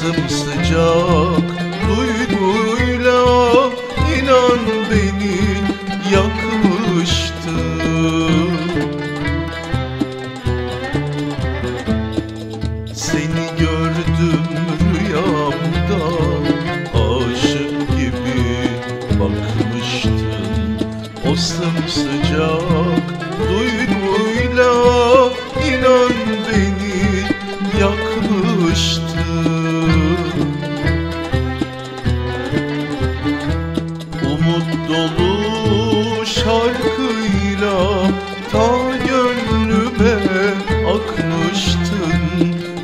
sımsıcak duyguyla inan beni yakmıştı. Seni gördüm rüyamda, aşık gibi bakmıştın. O sımsıcak duyguyla inan beni yakmıştı. Umut dolu şarkıyla ta gönlüme akmıştın.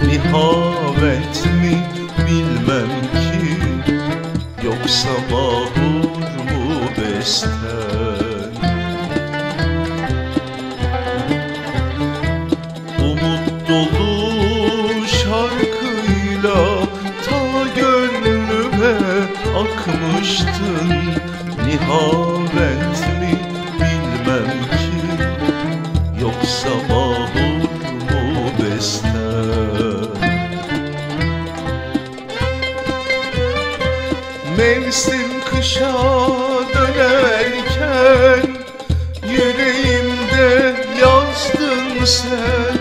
Nihavet mi bilmem ki, yoksa mahur mu besten? Umut dolu şarkıyla ta gönlüme akmıştın. Nihavet mi bilmem ki, yoksa mahur mu besten? Mevsim kışa dönerken yüreğimde yazdın sen.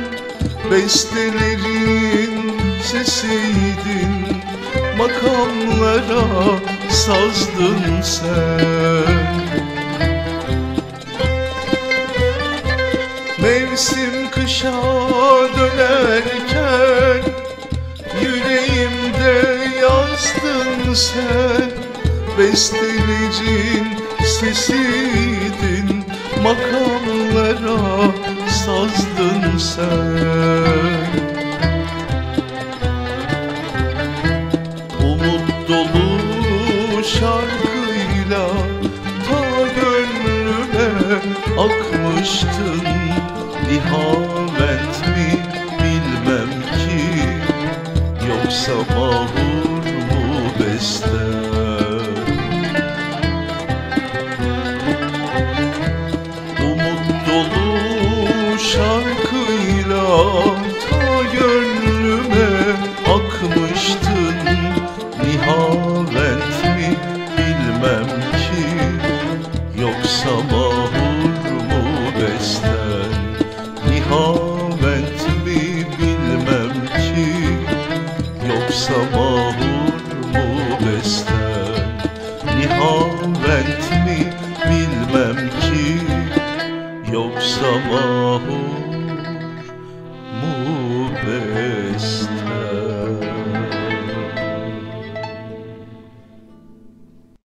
Bestelerin sesiydin, makamlara sazdın sen. Mevsim kışa dönerken yüreğimde yazdın sen. Bestelerin sesiydin, makamlara sazdın sen. Umut dolu şarkıyla ta gönlüme akmıştın. Nihavet mi bilmem ki, yoksa mahur mu besten? Umut dolu şarkıyla ta gönlüme akmıştın. Nihavet mi bilmem ki, yoksa mahur mu besten? Nihavet mi bilmem ki, yoksa mahur mu besten? Nihavet mi bilmem ki, yoksa mahur